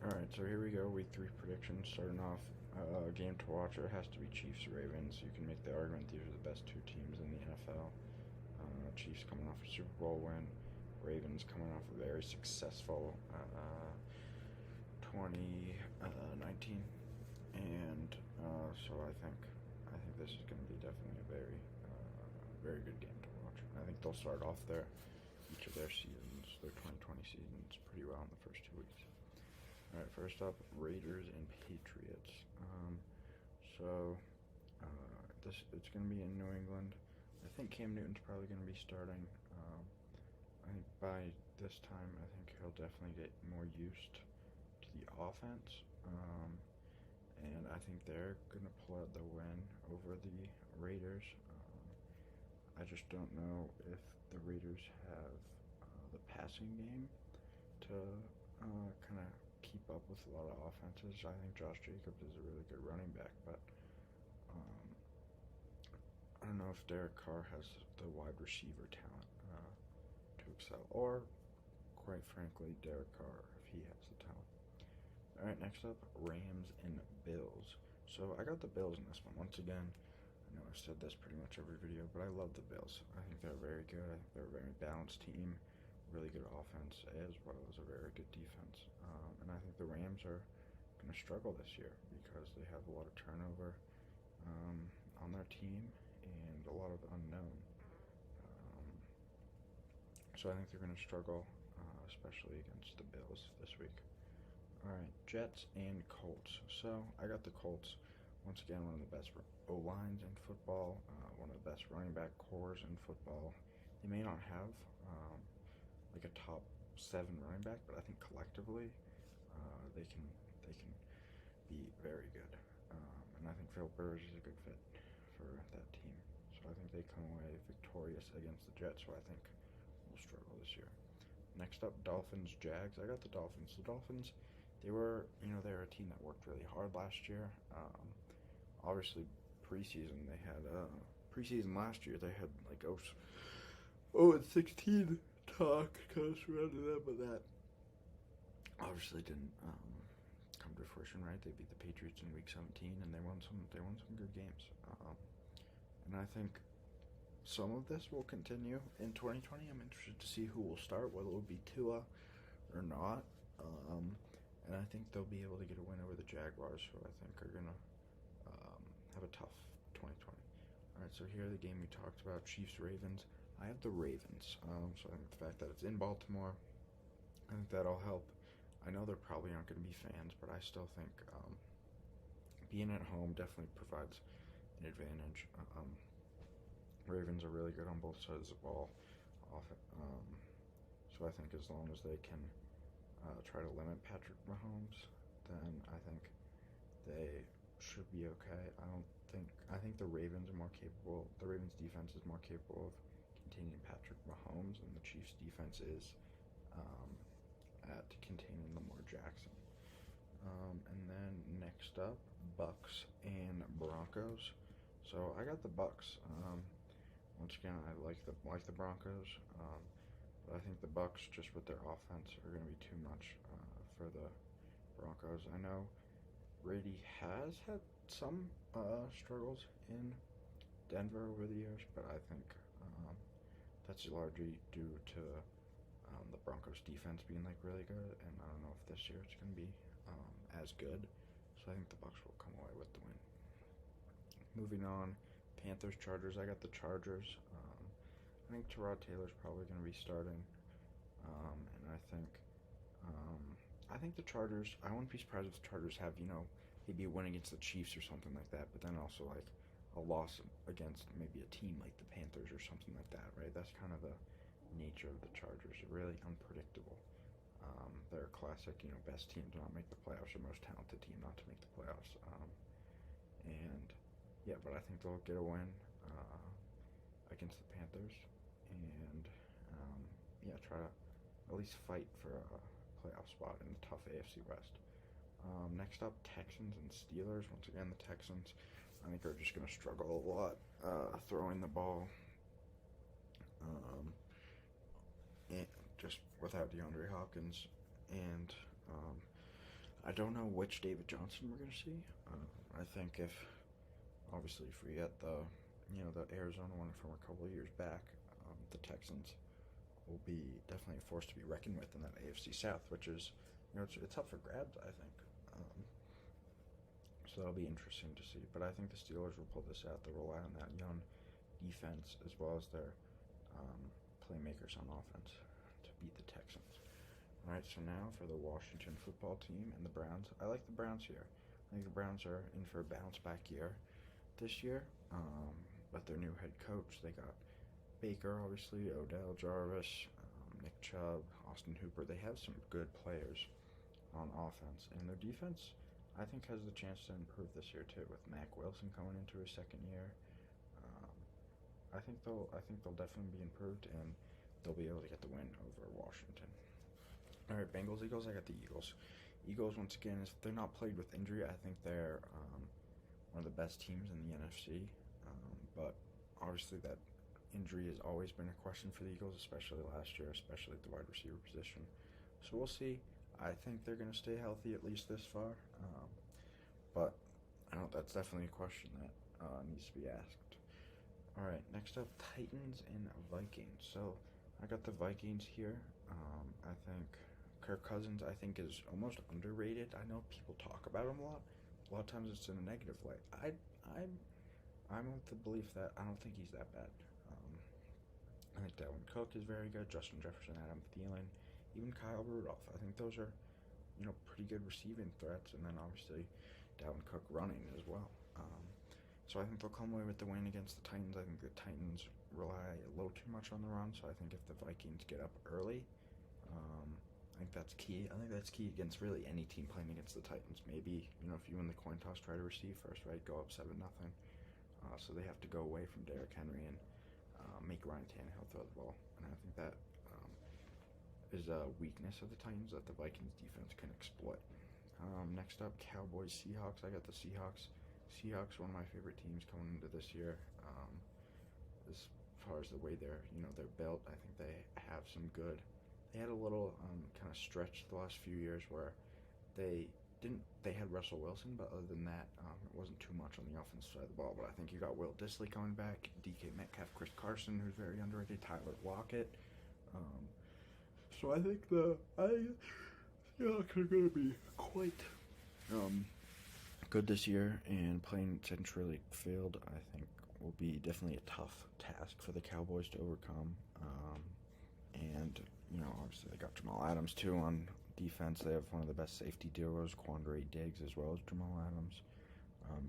Alright, so here we go. Week 3 predictions. Starting off, game to watch. It has to be Chiefs Ravens. You can make the argument these are the best two teams in the NFL. Chiefs coming off a Super Bowl win. Ravens coming off a very successful 2019, and so I think this is going to be definitely a very good game to watch. I think they'll start off each of their seasons, their 2020 seasons, pretty well in the first 2 weeks. All right, first up, Raiders and Patriots. So it's going to be in New England. I think Cam Newton's probably going to be starting. I think by this time, I think he'll definitely get more used to the offense. And I think they're going to pull out the win over the Raiders. I just don't know if the Raiders have the passing game to kind of keep up with a lot of offenses. I think Josh Jacobs is a really good running back, but I don't know if Derek Carr has the wide receiver talent to excel, or quite frankly, Derek Carr, if he has the talent. All right, next up, Rams and Bills. So I got the Bills in this one. Once again, I know I've said this pretty much every video, but I love the Bills. I think they're very good. I think they're a very balanced team, really good offense, as well as a very good defense. And I think the Rams are going to struggle this year because they have a lot of turnover on their team and a lot of unknown. So I think they're going to struggle, especially against the Bills this week. All right, Jets and Colts. So I got the Colts. Once again, one of the best O-lines in football, one of the best running back cores in football. They may not have like a top 7 running back, but I think collectively they can be very good. And I think Phil Rivers is a good fit for that team. So I think they come away victorious against the Jets, who I think will struggle this year. Next up, Dolphins, Jags. I got the Dolphins. The Dolphins, they were a team that worked really hard last year. Obviously, preseason last year they had like 0-16 talk kind of surrounded them, but that obviously didn't come to fruition. Right? They beat the Patriots in Week 17, and they won some good games. And I think some of this will continue in 2020. I'm interested to see who will start, whether it will be Tua or not. And I think they'll be able to get a win over the Jaguars, who I think are going to have a tough 2020. All right, so here are the game we talked about, Chiefs-Ravens. I have the Ravens, so I think the fact that it's in Baltimore, I think that'll help. I know there probably aren't going to be fans, but I still think being at home definitely provides an advantage. Ravens are really good on both sides of the ball. So I think as long as they can try to limit Patrick Mahomes, then I think they should be okay. I think the Ravens are more capable. The Ravens defense is more capable of containing Patrick Mahomes, and the Chiefs defense is at containing Lamar Jackson. And then next up, Bucks and Broncos. So I got the Bucks. Once again, I like the Broncos, but I think the Bucks, just with their offense, are going to be too much for the Broncos. I know Brady has had some struggles in Denver over the years, but I think that's largely due to the Broncos defense being like really good, and I don't know if this year it's going to be as good. So I think the Bucks will come away with the win. Moving on, Panthers, Chargers. I got the Chargers. I think Tyrod Taylor's probably going to be starting, and I think the Chargers. I wouldn't be surprised if the Chargers have maybe a win against the Chiefs or something like that, but then also like a loss against maybe a team like the Panthers or something like that. Right? That's kind of the nature of the Chargers. They're really unpredictable. They're a classic, best team to not make the playoffs or most talented team not to make the playoffs. And yeah, but I think they'll get a win against the Panthers, and try to at least fight for a playoff spot in the tough AFC West. Next up, Texans and Steelers. Once again, the Texans, I think, are just going to struggle a lot throwing the ball, and just without DeAndre Hopkins, and I don't know which David Johnson we're gonna see. I think if obviously if we get the the Arizona one from a couple of years back, the Texans will be definitely a force to be reckoned with in that AFC South, which is it's up for grabs. I think. So that'll be interesting to see. But I think the Steelers will pull this out. They'll rely on that young defense as well as their um, playmakers on offense to beat the Texans. All right, so now for the Washington football team and the Browns. I like the Browns here. I think the Browns are in for a bounce back year this year. But their new head coach, they got Baker, obviously, Odell Jarvis, Nick Chubb, Austin Hooper. They have some good players on offense, and their defense, I think, has the chance to improve this year too. With Mack Wilson coming into his second year, um, I think they'll definitely be improved, and they'll be able to get the win over Washington. All right, Bengals, Eagles. I got the Eagles. Eagles, once again, if they're not plagued with injury, I think they're one of the best teams in the NFC. But obviously, that injury has always been a question for the Eagles, especially last year, especially at the wide receiver position. So we'll see. I think they're going to stay healthy at least this far. But I don't. That's definitely a question that needs to be asked. All right, next up, Titans and Vikings. So I got the Vikings here. I think Kirk Cousins, I think, is almost underrated. I know people talk about him a lot. A lot of times it's in a negative way. I'm of the belief that I don't think he's that bad. I think Dalvin Cook is very good. Justin Jefferson, Adam Thielen, even Kyle Rudolph. I think those are pretty good receiving threats, and then obviously Dalvin Cook running as well. So I think they'll come away with the win against the Titans. I think the Titans rely a little too much on the run, so I think if the Vikings get up early, I think that's key. I think that's key against really any team playing against the Titans. Maybe if you win the coin toss, try to receive first, right? Go up 7-0. So they have to go away from Derrick Henry and make Ryan Tannehill throw the ball, and I think that is a weakness of the Titans that the Vikings defense can exploit. Next up, Cowboys, Seahawks. I got the Seahawks. Seahawks, one of my favorite teams coming into this year. As far as the way they're built, I think they have some good. They had a little kind of stretch the last few years where they had Russell Wilson, but other than that, it wasn't too much on the offensive side of the ball. But I think you got Will Dissly coming back, DK Metcalf, Chris Carson, who's very underrated, Tyler Lockett. So I think the Seahawks are going to be quite good this year, and playing Century Field, I think, will be definitely a tough task for the Cowboys to overcome. And obviously they got Jamal Adams too on defense. They have one of the best safety duos, Quandre Diggs as well as Jamal Adams.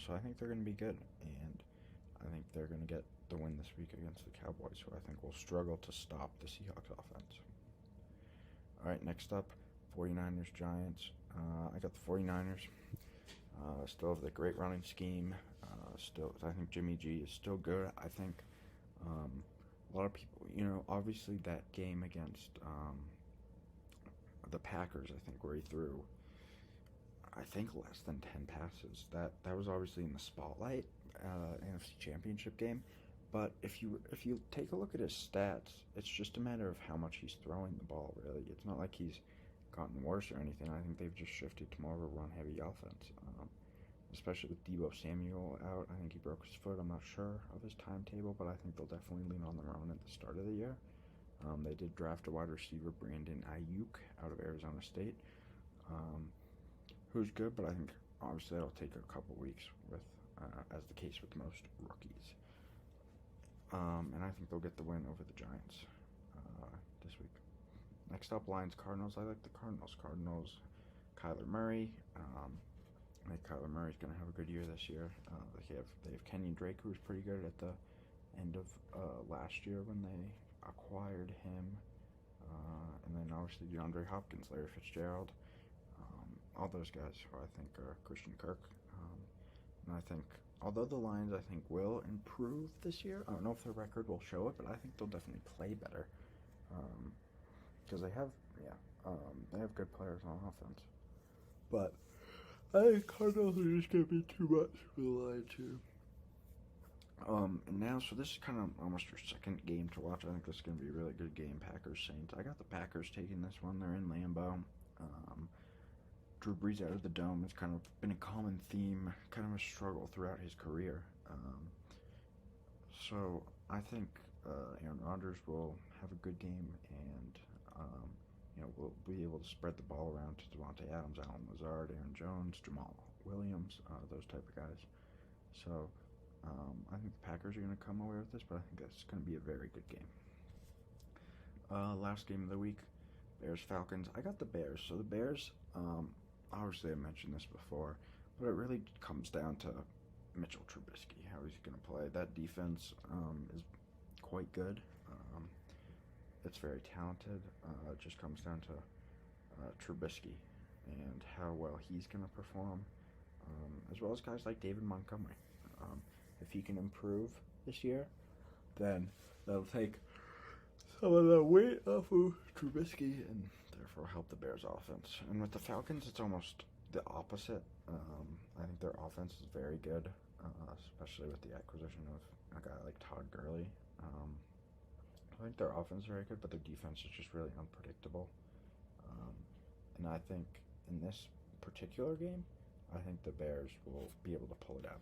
So I think they're going to be good, and I think they're going to get the win this week against the Cowboys, who I think will struggle to stop the Seahawks offense. All right, next up, 49ers, Giants. I got the 49ers. Still have the great running scheme. I think Jimmy G is still good. I think a lot of people, obviously that game against the Packers, I think, where he threw, I think, less than 10 passes. That was obviously in the spotlight, NFC Championship game. But if you take a look at his stats, it's just a matter of how much he's throwing the ball, really. It's not like he's gotten worse or anything. I think they've just shifted to more of a run-heavy offense, especially with Deebo Samuel out. I think he broke his foot. I'm not sure of his timetable, but I think they'll definitely lean on the run at the start of the year. They did draft a wide receiver, Brandon Ayuk, out of Arizona State, who's good, but I think obviously that'll take a couple weeks, with as the case with most rookies. And I think they'll get the win over the Giants this week. Next up, Lions, Cardinals. I like the Cardinals. Kyler Murray. I think Kyler Murray's going to have a good year this year. They have Kenyon Drake, who was pretty good at the end of last year when they acquired him. And then obviously DeAndre Hopkins, Larry Fitzgerald. All those guys who I think are Christian Kirk. And I think, although the Lions, I think, will improve this year, I don't know if their record will show it, but I think they'll definitely play better. Because they have good players on offense. But I think Cardinals are just going to be too much for the Lions too. And now, so this is kind of almost your second game to watch. I think this is going to be a really good game, Packers-Saints. I got the Packers taking this one. They're in Lambeau. Drew Brees out of the dome has kind of been a common theme, kind of a struggle throughout his career. So I think Aaron Rodgers will have a good game, and we'll be able to spread the ball around to Devontae Adams, Allen Lazard, Aaron Jones, Jamal Williams, those type of guys. So I think the Packers are going to come away with this, but I think that's going to be a very good game. Last game of the week, Bears Falcons. I got the Bears. So the Bears, obviously I mentioned this before, but it really comes down to Mitchell Trubisky, how he's going to play. That defense is quite good. It's very talented. It just comes down to Trubisky and how well he's going to perform, as well as guys like David Montgomery. If he can improve this year, then that'll take some of the weight off of Trubisky and therefore help the Bears' offense. And with the Falcons, it's almost the opposite. I think their offense is very good, especially with the acquisition of a guy like Todd Gurley. I think their offense is very good, but their defense is just really unpredictable. And I think in this particular game, I think the Bears will be able to pull it out.